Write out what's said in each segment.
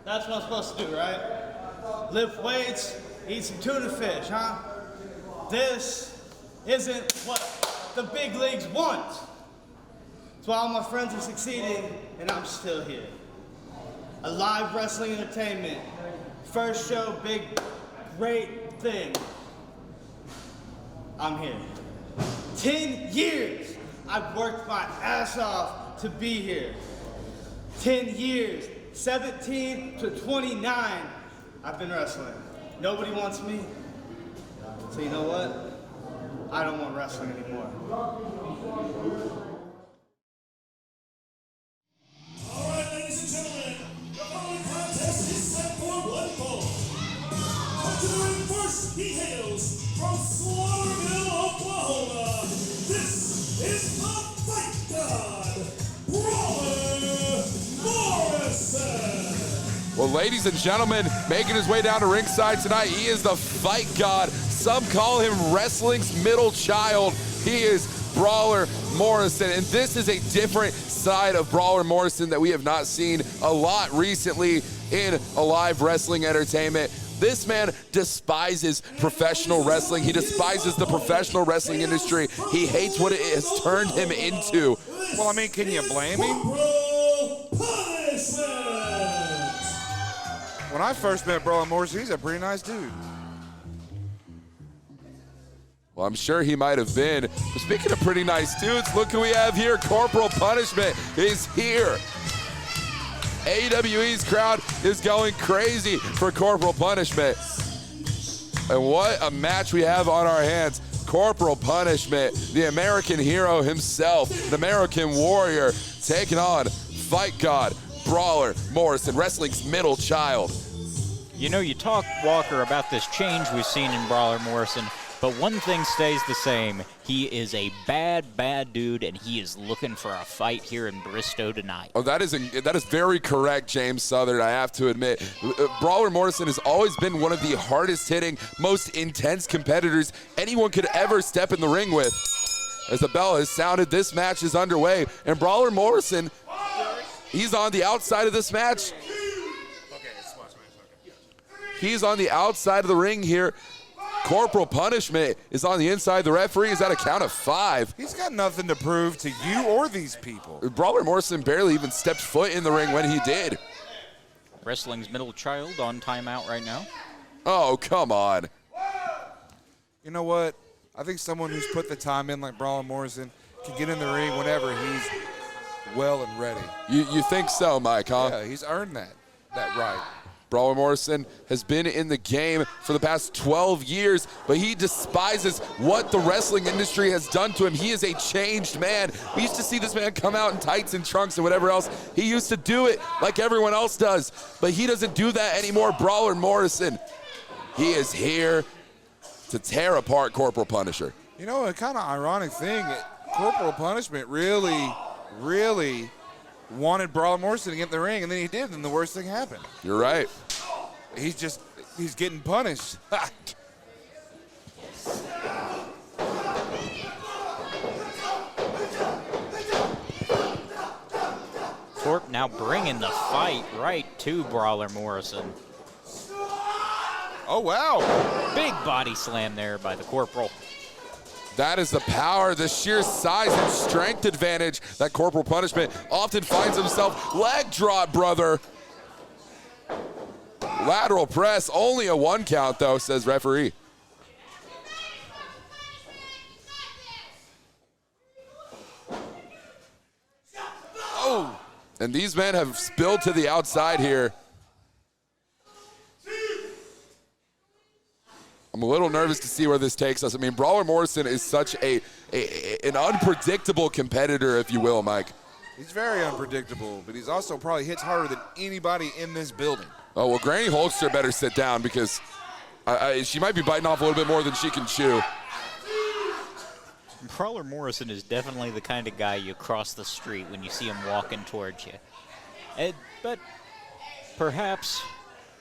That's what I'm supposed to do, right? Lift weights, eat some tuna fish, huh? This isn't what the big leagues want. That's why all my friends are succeeding and I'm still here. A live wrestling entertainment. First show, big, great thing. I'm here. 10 years I've worked my ass off to be here. 10 years, 17 to 29, I've been wrestling. Nobody wants me. So you know what? I don't want wrestling anymore. All right, ladies and gentlemen, the following contest is set for one fall. Up to the ring first, he hails from Slaughterville, Oklahoma. This is the Fight God, Brawler Morrison. Well, ladies and gentlemen, making his way down to ringside tonight, he is the Fight God. Some call him wrestling's middle child. He is Brawler Morrison, and this is a different side of Brawler Morrison that we have not seen a lot recently in a live wrestling entertainment. This man despises professional wrestling. He despises the professional wrestling industry. He hates what it has turned him into. Well, I mean, can you blame him? When I first met Brawler Morrison, he's a pretty nice dude. Well, I'm sure he might have been. But speaking of pretty nice dudes, look who we have here. Corporal Punishment is here. AWE's crowd is going crazy for Corporal Punishment. And what a match we have on our hands. Corporal Punishment, the American hero himself, the American warrior, taking on Fight God, Brawler Morrison, wrestling's middle child. You know, you talk, Walker, about this change we've seen in Brawler Morrison, but one thing stays the same. He is a bad, bad dude, and he is looking for a fight here in Bristow tonight. Oh, that is very correct, James Southern, I have to admit. Brawler Morrison has always been one of the hardest-hitting, most intense competitors anyone could ever step in the ring with. As the bell has sounded, this match is underway, and Brawler Morrison, he's on the outside of this match. He's on the outside of the ring here. Corporal Punishment is on the inside. The referee is at a count of 5. He's got nothing to prove to you or these people. Brawler Morrison barely even stepped foot in the ring when he did. Wrestling's middle child on timeout right now. Oh, come on. You know what? I think someone who's put the time in like Brawler Morrison can get in the ring whenever he's well and ready. You think so, Mike, huh? Yeah, he's earned that right. Brawler Morrison has been in the game for the past 12 years, but he despises what the wrestling industry has done to him. He is a changed man. We used to see this man come out in tights and trunks and whatever else. He used to do it like everyone else does, but he doesn't do that anymore. Brawler Morrison, he is here to tear apart Corporal Punisher. You know, a kind of ironic thing, Corporal Punishment really wanted Brawler Morrison to get in the ring, and then he did, and the worst thing happened. You're right. He's getting punished. Corp now bringing the fight right to Brawler Morrison. Oh, wow. Big body slam there by the Corporal. That is the power, the sheer size and strength advantage that Corporal Punishment often finds himself. Leg drop, brother. Lateral press, only a 1 count though, says referee. Oh, and these men have spilled to the outside here. I'm a little nervous to see where this takes us. I mean, Brawler Morrison is such an unpredictable competitor, if you will, Mike. He's very unpredictable, but he's also probably hits harder than anybody in this building. Oh, well, Granny Holster better sit down because she might be biting off a little bit more than she can chew. Brawler Morrison is definitely the kind of guy you cross the street when you see him walking towards you. But perhaps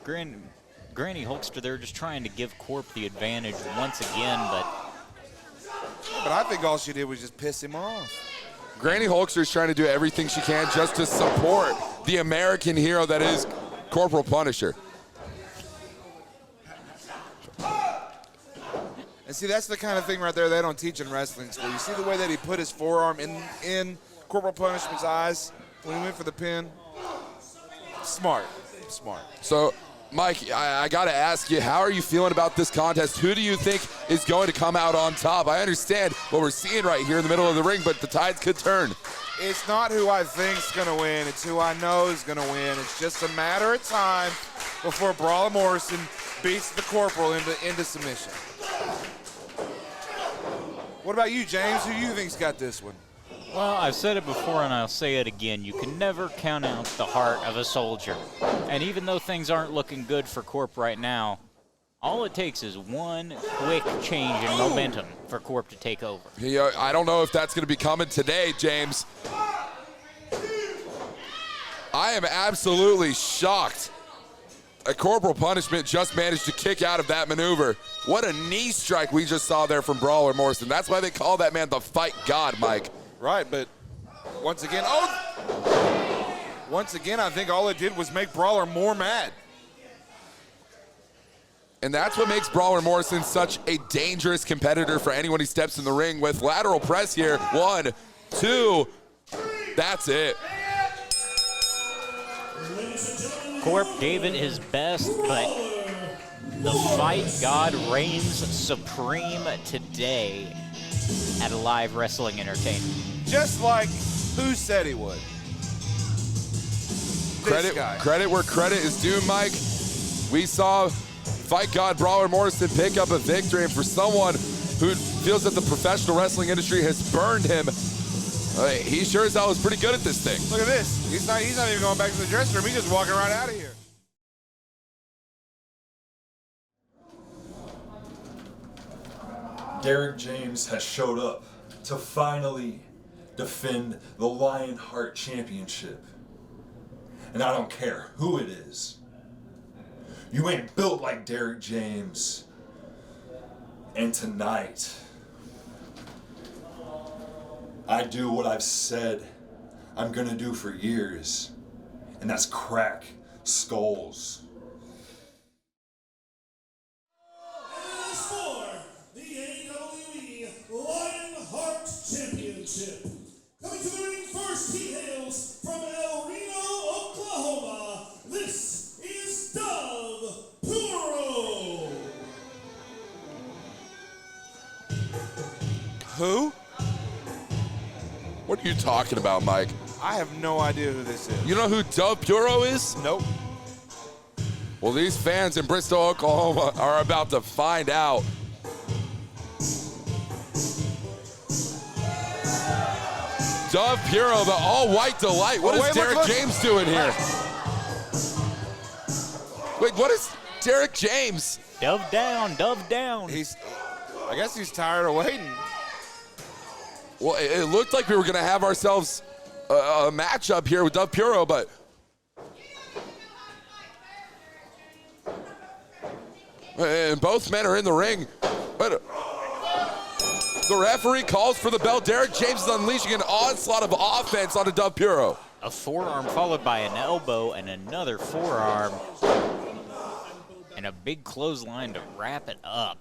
Granny Holster, they're just trying to give Corp the advantage once again, but I think all she did was just piss him off. Granny Hulkster is trying to do everything she can just to support the American hero that is Corporal Punisher. And see, that's the kind of thing right there they don't teach in wrestling school. You see the way that he put his forearm in Corporal Punishment's eyes when he went for the pin? Smart. So, Mike, I got to ask you, how are you feeling about this contest? Who do you think is going to come out on top? I understand what we're seeing right here in the middle of the ring, but the tides could turn. It's not who I think's going to win. It's who I know is going to win. It's just a matter of time before Brawler Morrison beats the Corporal into submission. What about you, James? Who do you think's got this one? Well, I've said it before and I'll say it again. You can never count out the heart of a soldier. And even though things aren't looking good for Corp right now, all it takes is one quick change in momentum for Corp to take over. Yeah, I don't know if that's going to be coming today, James. I am absolutely shocked. A Corporal Punishment just managed to kick out of that maneuver. What a knee strike we just saw there from Brawler Morrison. That's why they call that man the fight god, Mike. Right, but once again, I think all it did was make Brawler more mad. And that's what makes Brawler Morrison such a dangerous competitor for anyone he steps in the ring with. Lateral press here. 1, 2. That's it. Corp gave it his best, but the fight god reigns supreme today at Live Wrestling Entertainment. Just like who said he would. Credit where credit is due, Mike. We saw fight god Brawler Morrison pick up a victory, and for someone who feels that the professional wrestling industry has burned him, he sure as hell is pretty good at this thing. Look at this. He's not even going back to the dressing room. He's just walking right out of here. Derek James has showed up to finally defend the Lionheart Championship. And I don't care who it is. You ain't built like Derek James. And tonight, I do what I've said I'm gonna do for years, and that's crack skulls. And as for the AWE Lionheart Championship, coming to the ring first, he hails from El Reno, Oklahoma. This is Puro. Who? What are you talking about, Mike? I have no idea who this is. You know who Puro is? Nope. Well, these fans in Bristol, Oklahoma are about to find out. Puro, the all-white delight. What is Derek James doing here? Wait, what is Derek James? Dove down. I guess he's tired of waiting. Well, it looked like we were going to have ourselves a matchup here with Puro, but and both men are in the ring. But the referee calls for the bell. Derek James is unleashing an onslaught of offense onto Puro. A forearm followed by an elbow and another forearm. And a big clothesline to wrap it up.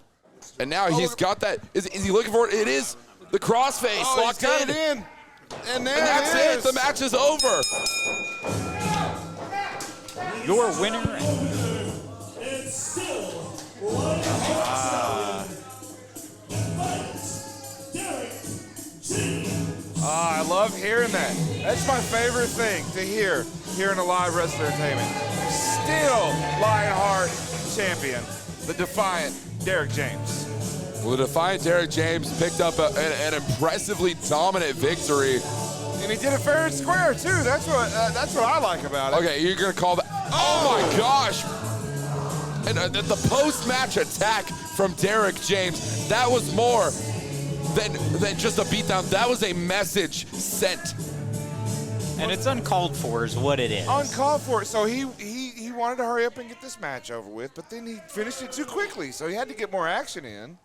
And now he's got that. Is he looking for it? It is the crossface locked he's got in. it in. And there And that's it. The match is over. Your winner. And still, Lionheart Derek James. I love hearing that. That's my favorite thing to hear here in a Live Wrestling Entertainment. Still Lionheart champion, the defiant Derek James. Well, the defiant Derek James picked up an impressively dominant victory. And he did it fair and square too. That's what I like about it. Okay, you're gonna call that? Oh my gosh! And the post-match attack from Derek James, that was more than just a beatdown. That was a message sent. And it's uncalled for is what it is. Uncalled for. So he wanted to hurry up and get this match over with, but then he finished it too quickly. So he had to get more action in.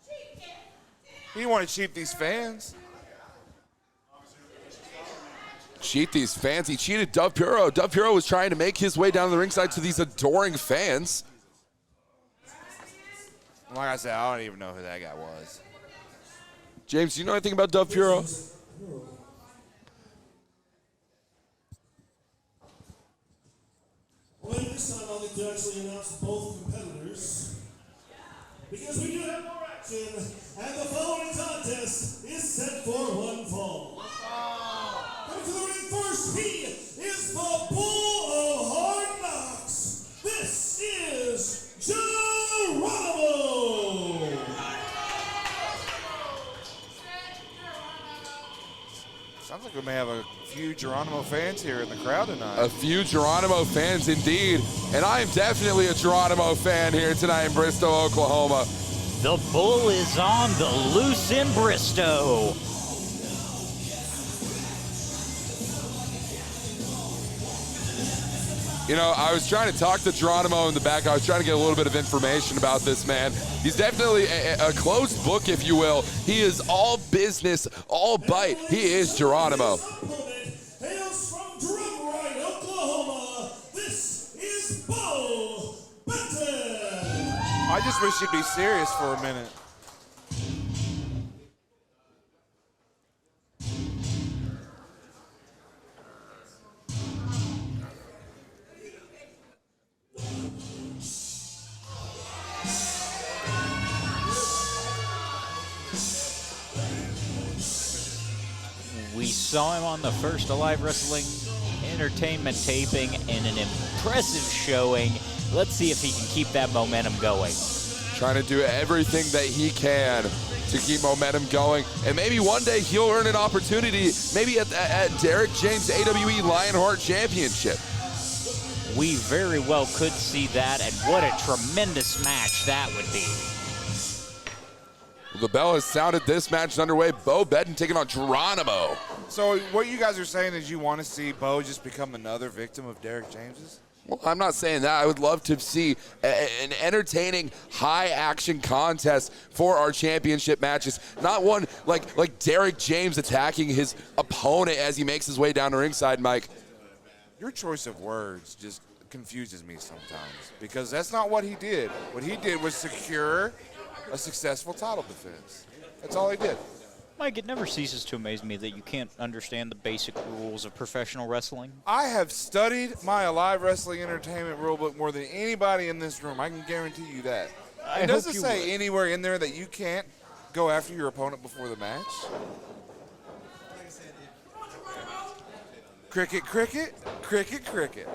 He didn't want to cheat these fans. cheat these fans. He cheated Dove Puro. Dove Puro was trying to make his way down the ringside to these adoring fans. Like I said, I don't even know who that guy was. James, do you know anything about Dove Puro? Well, this time I'd like to actually announce both competitors, because we do have more action, and the following contest is set for one fall. Coming to the ring first, he is the Bull of Hard Knocks. This is Geronimo. Sounds like we may have a few Geronimo fans here in the crowd tonight. A few Geronimo fans indeed. And I am definitely a Geronimo fan here tonight in Bristow, Oklahoma. The Bull is on the loose in Bristow. You know, I was trying to talk to Geronimo in the back. I was trying to get a little bit of information about this man. He's definitely a closed book, if you will. He is all business, all bite. He is Geronimo. Hails from Drumright, Oklahoma. This is Beau, Betten. I just wish you'd be serious for a minute. We saw him on the first Alive Wrestling Entertainment taping in an impressive showing. Let's see if he can keep that momentum going. Trying to do everything that he can to keep momentum going. And maybe one day he'll earn an opportunity, maybe at Derek James' AWE Lionheart Championship. We very well could see that, and what a tremendous match that would be. The bell has sounded. This match is underway. Beau Betten taking on Geronimo. So what you guys are saying is you want to see Beau just become another victim of Derek James's? Well, I'm not saying that. I would love to see an entertaining, high-action contest for our championship matches. Not one like Derek James attacking his opponent as he makes his way down the ringside, Mike. Your choice of words just confuses me sometimes, because that's not what he did. What he did was secure a successful title defense. That's all he did. Mike, it never ceases to amaze me that you can't understand the basic rules of professional wrestling. I have studied my Alive Wrestling Entertainment rulebook more than anybody in this room. I can guarantee you that. I It doesn't hope you say would. anywhere in there that you can't go after your opponent before the match. Cricket, cricket, cricket, cricket.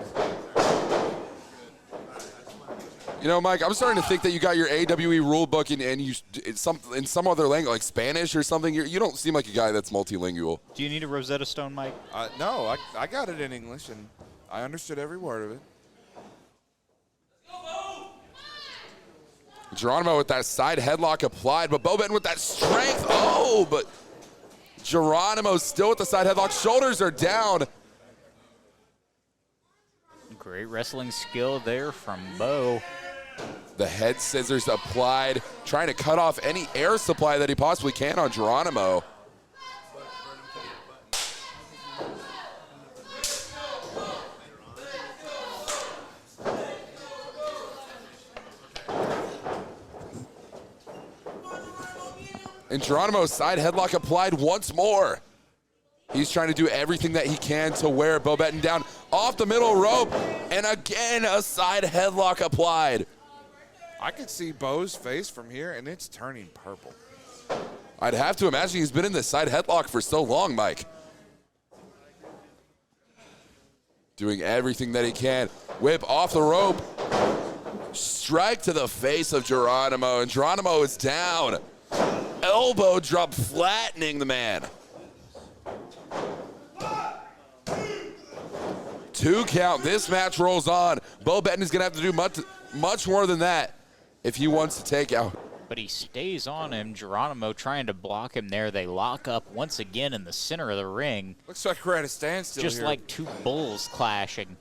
You know, Mike, I'm starting to think that you got your AWE rule book and you in some other language, like Spanish or something. You don't seem like a guy that's multilingual. Do you need a Rosetta Stone, Mike? No, I got it in English, and I understood every word of it. Geronimo with that side headlock applied, but Beau Betten with that strength. Oh, but Geronimo still with the side headlock. Shoulders are down. Great wrestling skill there from Beau. The head scissors applied, trying to cut off any air supply that he possibly can on Geronimo. And Geronimo's side headlock applied once more. He's trying to do everything that he can to wear Beau Betten down off the middle rope. And again, a side headlock applied. I could see Beau's face from here, and it's turning purple. I'd have to imagine he's been in this side headlock for so long, Mike. Doing everything that he can. Whip off the rope. Strike to the face of Geronimo, and Geronimo is down. Elbow drop flattening the man. 2 count. This match rolls on. Beau Betten is going to have to do much more than that if he wants to take out. But he stays on him. Geronimo trying to block him there. They lock up once again in the center of the ring. Looks like we're at a standstill Just here. like two bulls clashing.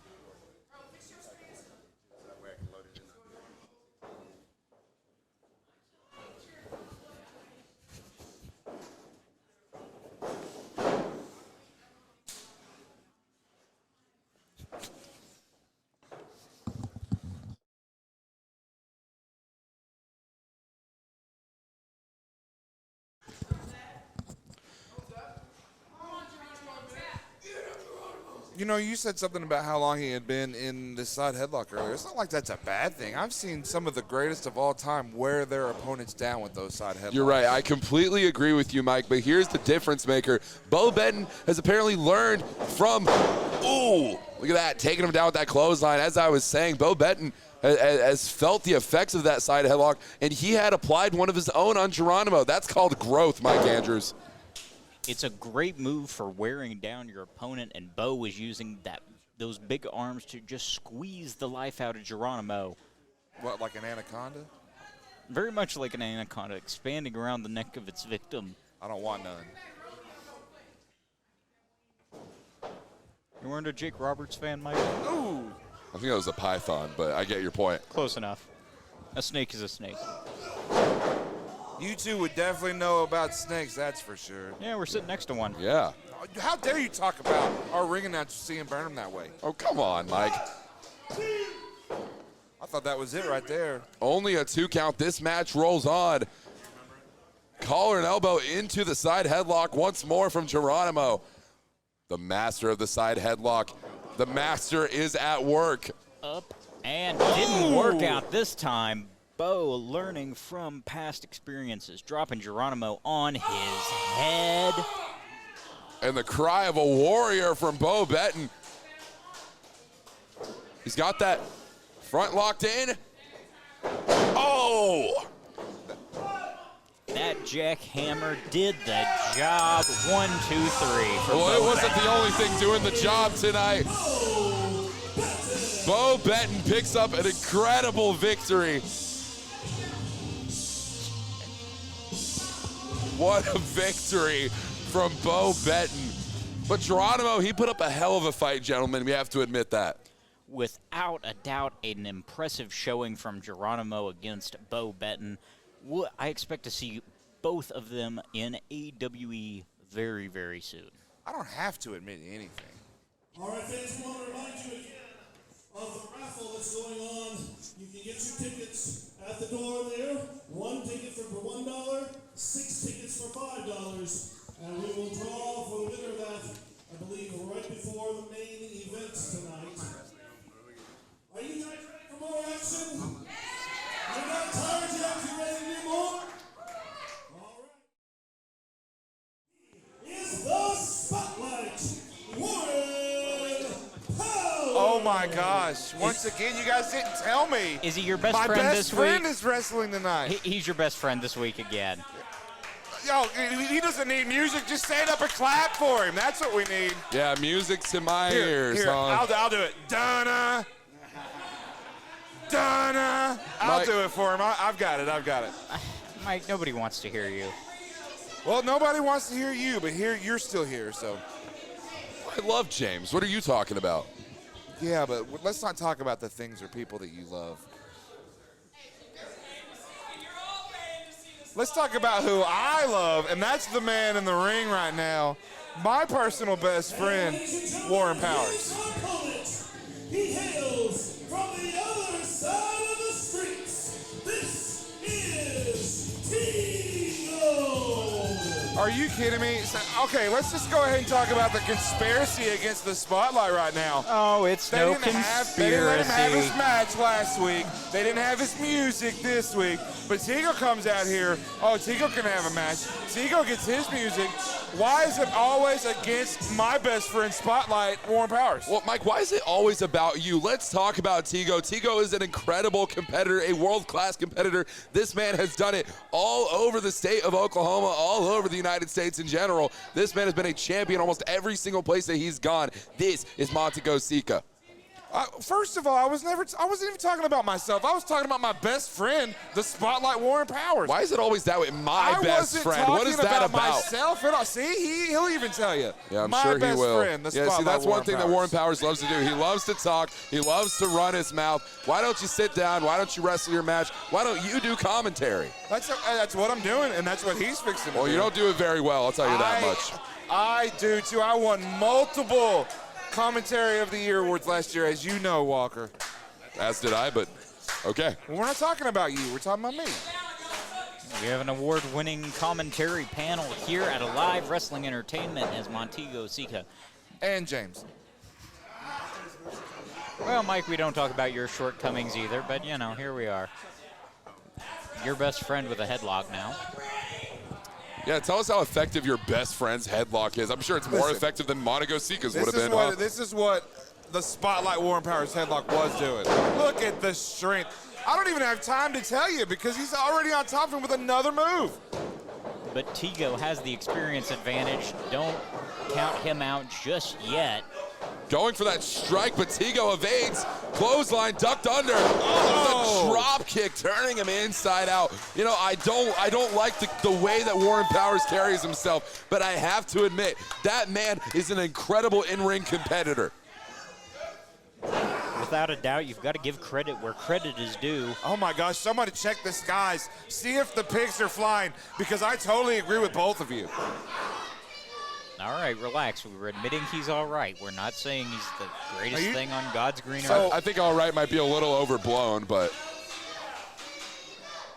You know, you said something about how long he had been in the side headlock earlier. It's not like that's a bad thing. I've seen some of the greatest of all time wear their opponents down with those side headlocks. You're right. I completely agree with you, Mike, but here's the difference maker. Beau Betten has apparently learned from, ooh, look at that, taking him down with that clothesline. As I was saying, Beau Betten has felt the effects of that side headlock, and he had applied one of his own on Geronimo. That's called growth, Mike Andrews. It's a great move for wearing down your opponent, and Beau was using those big arms to just squeeze the life out of Geronimo. What, like an anaconda? Very much like an anaconda, expanding around the neck of its victim. I don't want none. You weren't a Jake Roberts fan, Mike? Ooh. I think that was a python, but I get your point. Close enough. A snake is a snake. You two would definitely know about snakes, that's for sure. Yeah, we're sitting next to one. Yeah. How dare you talk about our ring announcer seeing burn him that way? Oh, come on, Mike. I thought that was it right there. Only a 2 count. This match rolls on. Collar and elbow into the side headlock once more from Geronimo. The master of the side headlock. The master is at work. Up and didn't work out this time. Beau learning from past experiences, dropping Geronimo on his head. And the cry of a warrior from Beau Betten. He's got that front locked in. Oh! That jackhammer did the job. 1, 2, 3. Well, it wasn't the only thing doing the job tonight. Beau Betten picks up an incredible victory. What a victory from Beau Betten. But Geronimo, he put up a hell of a fight, gentlemen. We have to admit that. Without a doubt, an impressive showing from Geronimo against Beau Betten. I expect to see both of them in AWE very, very soon. I don't have to admit anything. All right, fans, we want to remind you again of the raffle that's going on. You can get your tickets at the door there. 1 ticket for $1, 6 tickets for $5. And we will draw for the winner of that, I believe, right before the main event tonight. Are you guys ready for more action? You're not tired yet? You ready to do more? All right. Is the Spotlight Warren Power. Oh my gosh. Once again, you guys didn't tell me. Is he your best My friend best this friend week? is wrestling tonight. He's your best friend this week again. Yo, he doesn't need music. Just stand up and clap for him. That's what we need. Yeah, music's in my ears. Here, I'll do it. Donna. Donna. I'll do it for him. I've got it. Mike, nobody wants to hear you. Well, nobody wants to hear you, but here you're still here, so. I love James. What are you talking about? Yeah, but let's not talk about the things or people that you love. Let's talk about who I love, and that's the man in the ring right now, my personal best friend, Warren Powers. He hails from the other side of the streets. This is Tego. Are you kidding me? Okay, let's just go ahead and talk about the conspiracy against the Spotlight right now. Oh, it's They didn't let him have his match last week. They didn't have his music this week. But Tego comes out here. Oh, Tego can have a match. Tego gets his music. Why is it always against my best friend, Spotlight, Warren Powers? Well, Mike, why is it always about you? Let's talk about Tego. Tego is an incredible competitor, a world-class competitor. This man has done it all over the state of Oklahoma, all over the United States in general. This man has been a champion almost every single place that he's gone. This is Montego Sika. First of all, I wasn't even talking about myself. I was talking about my best friend, the Spotlight Warren Powers. Why is it always that way? My best friend. What is that about? about? Myself at all. See, he'll even tell you. Yeah, I'm my sure best he will. Friend, the yeah, see, Spotlight that's one Warren thing Powers. that Warren Powers loves to do. He loves to talk. He loves to run his mouth. Why don't you sit down? Why don't you wrestle your match? Why don't you do commentary? That's what I'm doing, and that's what he's fixing to do. Well, you don't do it very well, I'll tell you that much. I do, too. I won multiple Commentary of the Year awards last year, as you know, Walker. As did I, but okay. Well, we're not talking about you. We're talking about me. We have an award-winning commentary panel here at Alive Wrestling Entertainment as Montego Sika. And James. Well, Mike, we don't talk about your shortcomings either, but, you know, here we are. Your best friend with a headlock now. Yeah, tell us how effective your best friend's headlock is. I'm sure it's more effective than Monaco Sika's would have been. This is what the Spotlight Warren Powers headlock was doing. Look at the strength. I don't even have time to tell you because he's already on top of him with another move. But Tego has the experience advantage. Don't count him out just yet. Going for that strike, but Tego evades. Clothesline ducked under. The drop kick, turning him inside out. You know, I don't like the way that Warren Powers carries himself, but I have to admit, that man is an incredible in-ring competitor. Without a doubt, you've got to give credit where credit is due. Oh my gosh, somebody check the skies. See if the pigs are flying, because I totally agree with both of you. All right, relax. We're admitting he's all right. We're not saying he's the greatest thing on God's green earth. I think all right might be a little overblown, but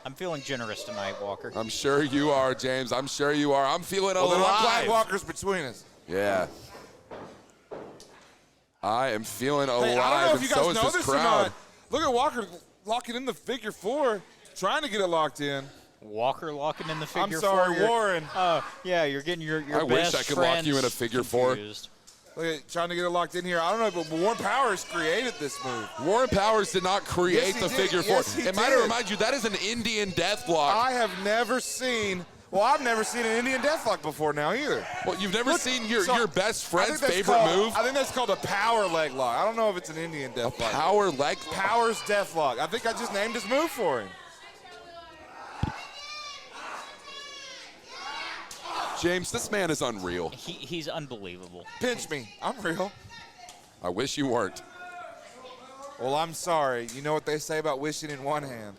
I'm feeling generous tonight, Walker. I'm sure you are, James. I'm sure you are. I'm feeling alive. Well, there are Black Walkers between us. Yeah. I am feeling alive, Hey, I don't know if you guys and so know is this this or crowd. not. Look at Walker locking in the figure 4, trying to get it locked in. Walker locking in the figure 4. I'm sorry, Warren. Yeah, you're getting your I wish I could lock you in a figure 4. confused. Look at trying to get it locked in here. I don't know, but Warren Powers created this move. Warren Powers did not create Yes, he the did. figure 4. Yes, he and might I did. remind you, that is an Indian death lock. I have never seen, well, I've never seen an Indian deathlock before now either. Well, you've never seen your best I friend's think that's favorite called- move? I think that's called a power leg lock. I don't know if it's an Indian deathlock. Power leg. Powers deathlock. I think I just named his move for him. James, this man is unreal. He's unbelievable. Pinch me. I'm real. I wish you weren't. Well, I'm sorry. You know what they say about wishing in one hand.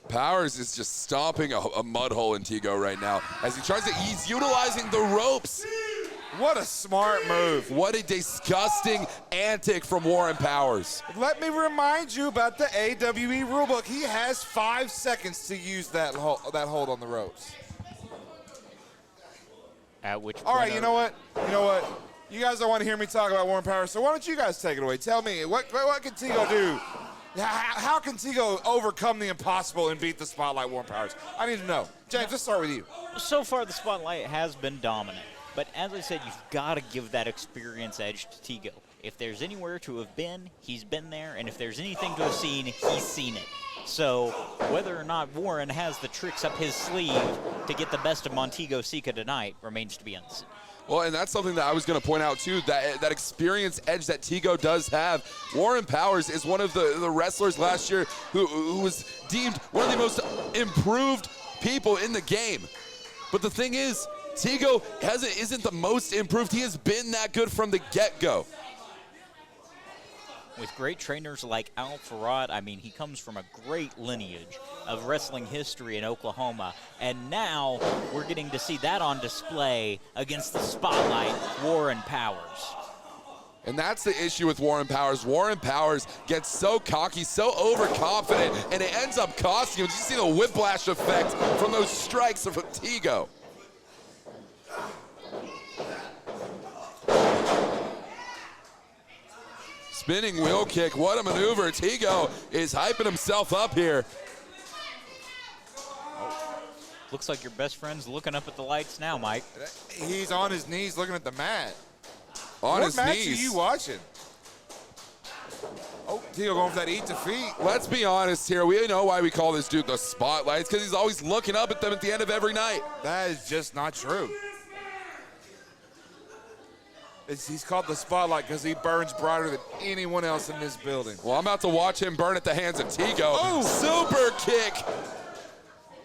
Powers is just stomping a mud hole in Tego right now as he tries to, he's utilizing the ropes. What a smart move. What a disgusting antic from Warren Powers. Let me remind you about the AWE rulebook. He has 5 seconds to use that hold on the ropes. At which point All right, you know what? You guys don't want to hear me talk about Warren Powers, so why don't you guys take it away? Tell me, what can Tego do? How can Tego overcome the impossible and beat the Spotlight Warren Powers? I need to know. James, let's start with you. So far, the Spotlight has been dominant. But as I said, you've got to give that experience edge to Tego. If there's anywhere to have been, he's been there. And if there's anything to have seen, he's seen it. So whether or not Warren has the tricks up his sleeve to get the best of Montego Sika tonight remains to be unseen. Well, and that's something that I was going to point out, too, that experience edge that Tego does have. Warren Powers is one of the wrestlers last year who was deemed one of the most improved people in the game. But the thing is, Tego isn't the most improved. He has been that good from the get-go. With great trainers like Al Farad, I mean, he comes from a great lineage of wrestling history in Oklahoma. And now we're getting to see that on display against the Spotlight, Warren Powers. And that's the issue with Warren Powers. Warren Powers gets so cocky, so overconfident, and it ends up costing him. Did you see the whiplash effect from those strikes from Tego? Spinning wheel kick, what a maneuver. Tego is hyping himself up here. Looks like your best friend's looking up at the lights now, Mike. He's on his knees looking at the mat. On his What match knees. are you watching? Oh, Tego going for that eat defeat. Let's be honest here. We know why we call this dude the Spotlight. It's because he's always looking up at them at the end of every night. That is just not true. He's called the Spotlight because he burns brighter than anyone else in this building. Well, I'm about to watch him burn at the hands of Tego. Oh. Super kick.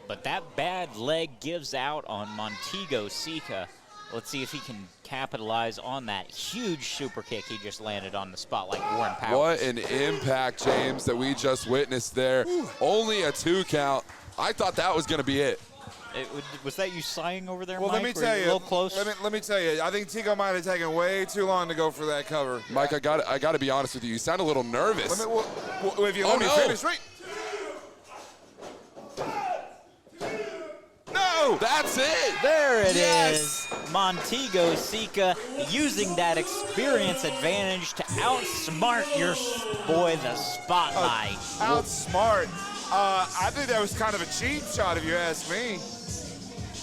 But that bad leg gives out on Montego Sika. Let's see if he can capitalize on that huge super kick he just landed on the Spotlight, Warren Powers. What an impact, James, that we just witnessed there. Only a 2 count. I thought that was going to be it. Was that you sighing over there, Well, Mike? let me Were tell you. A little close? Let me tell you. I think Tego might have taken way too long to go for that cover. Mike, I got to be honest with you. You sound a little nervous. If you let me finish, right? No! go. That's it. There it is. Yes. Montego Sika using that experience advantage to outsmart your boy, the Spotlight. Outsmart. I think that was kind of a cheap shot if you ask me.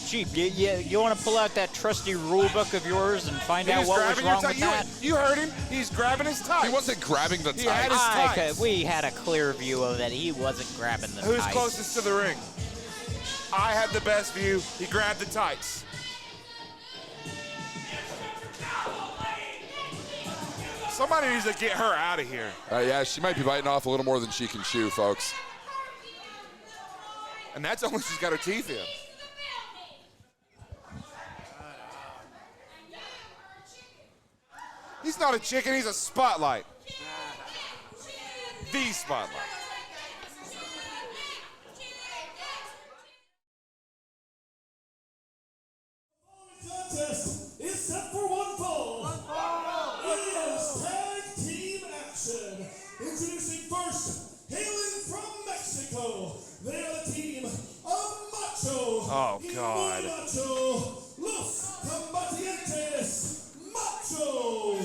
Cheap. You want to pull out that trusty rule book of yours and find out what was wrong with that? You heard him. He's grabbing his tights. He wasn't grabbing the He had his tights. tights. We had a clear view of that. He wasn't grabbing the Who's tights. closest to the ring? I had the best view. He grabbed the tights. Somebody needs to get her out of here. Yeah, she might be biting off a little more than she can chew, folks. And that's only she's got her teeth in. He's not a chicken, he's a Spotlight. The Spotlight. Contest is set for one fall. It is tag team action. Introducing first, hailing from Mexico, they are the team of Macho. Oh, God. Y Macho, Los Combatientes, Machos.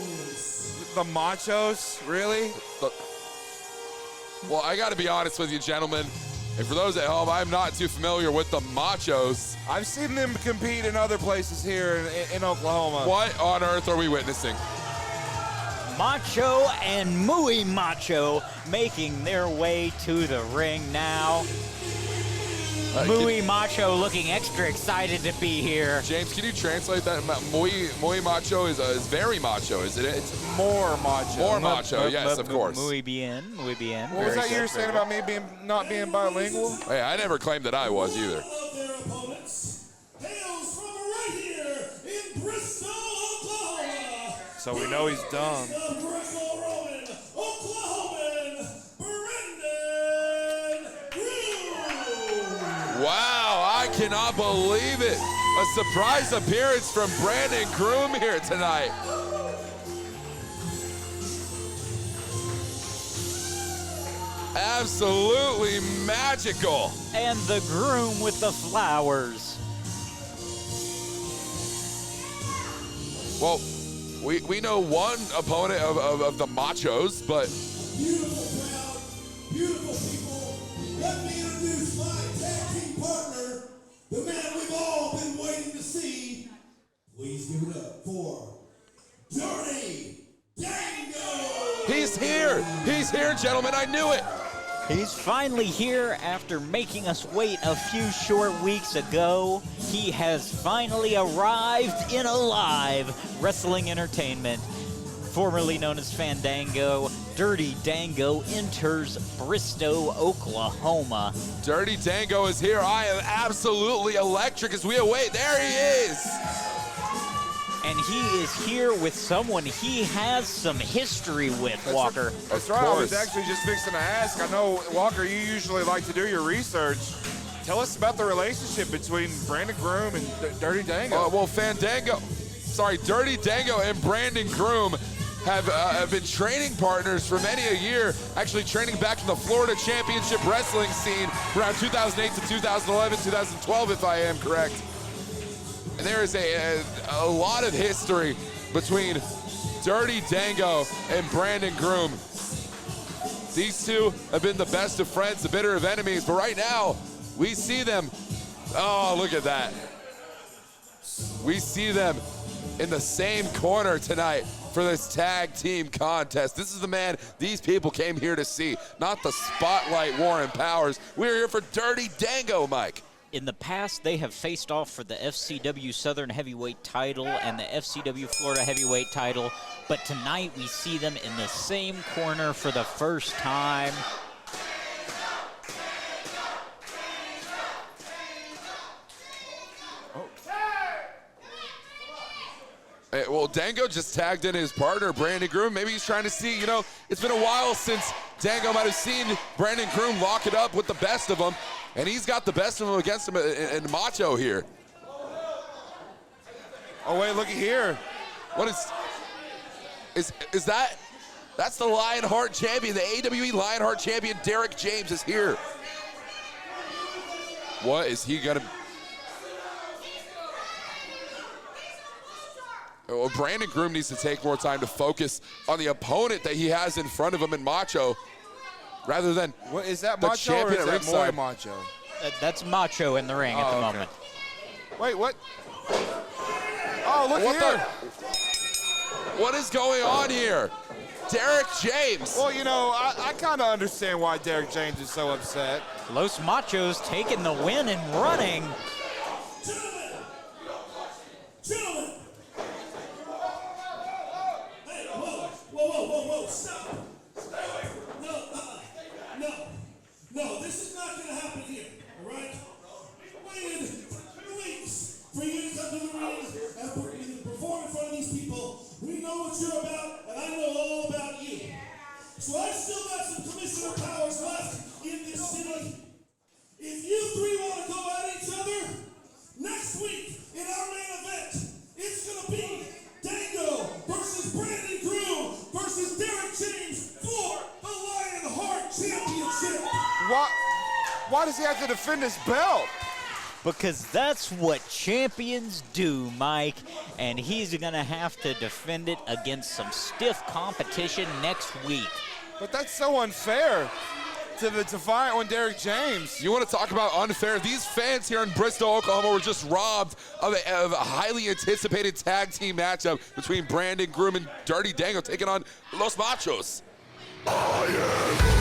The Machos, really? Well, I got to be honest with you, gentlemen. And for those at home, I'm not too familiar with the Machos. I've seen them compete in other places here in Oklahoma. What on earth are we witnessing? Macho and Muy Macho making their way to the ring now. Muy Macho looking extra excited to be here. James, can you translate that? Muy macho is very macho, isn't it? It's more macho. More macho, yes, of course. Muy bien, muy bien. What was Very that you were good, saying very about me not being bilingual? Hey, I never claimed that I was either. Of their opponents hails from right here in Bristol, Oklahoma. So we know he's dumb. The Greco-Roman Oklahoman, Brendan Groom. Wow, I cannot believe it. A surprise appearance from Brandon Groom here tonight. Absolutely magical. And the groom with the flowers. Well, we know one opponent of the Machos, but Beautiful crowd, beautiful people. Let me introduce my tag team partner, the man we've all been waiting to see. Please give it up for Dirty Dango. he's here. He's here, gentlemen. I knew it. He's finally here after making us wait a few short weeks ago. He has finally arrived in Alive Wrestling Entertainment. Formerly known as Fandango, Dirty Dango enters Bristow, Oklahoma. Dirty Dango is here. I am absolutely electric as we await. There he is. And he is here with someone he has some history with, Walker. That's right. I was actually just fixing to ask. I know, Walker, you usually like to do your research. Tell us about the relationship between Brandon Groom and Dirty Dango. Well, Dirty Dango and Brandon Groom have been training partners for many a year, actually training back in the Florida Championship Wrestling scene around 2008 to 2011, 2012, if I am correct. And there is a lot of history between Dirty Dango and Brandon Groom. These two have been the best of friends, the bitter of enemies, but right now, we see them, oh, look at that. We see them in the same corner tonight for this tag team contest. This is the man these people came here to see, not the Spotlight Warren Powers. We're here for Dirty Dango, Mike. In the past, they have faced off for the FCW Southern Heavyweight title and the FCW Florida Heavyweight title, but tonight we see them in the same corner for the first time. Well, Dango just tagged in his partner, Brandon Groom. Maybe he's trying to see, it's been a while since Dango might have seen Brandon Groom lock it up with the best of them, and he's got the best of them against him in Macho here. Oh, wait, looky here. What is that? That's the Lionheart champion, the AWE Lionheart champion, Derek James is here. What is he gonna? Brandon Groom needs to take more time to focus on the opponent that he has in front of him in Macho, rather than What is that, the Macho, or champion is at that more ringside. Macho? That's Macho in the ring at the okay. moment. Wait, what? Oh, look What here. What is going on here? Derek James. Well, you know, I kind of understand why Derek James is so upset. Los Machos taking the win and running. Gentlemen! Hey, whoa, stop! No, this is not gonna happen here, all right? Waited weeks for you to come to the ring and perform in front of these people. We know what you're about, and I know all about you. So I've still got some commissioner powers left in this city. If you three want to go at each other, next week in our main event, it's going to be Tego versus Brandon Groom versus Derek James for the Lionheart Championship. Why does he have to defend his belt? Because that's what champions do, Mike. And he's going to have to defend it against some stiff competition next week. But that's so unfair to fight on Derek James. You want to talk about unfair? These fans here in Bristol, Oklahoma were just robbed of a highly anticipated tag team matchup between Brandon Groom and Dirty Dango taking on Los Machos. I am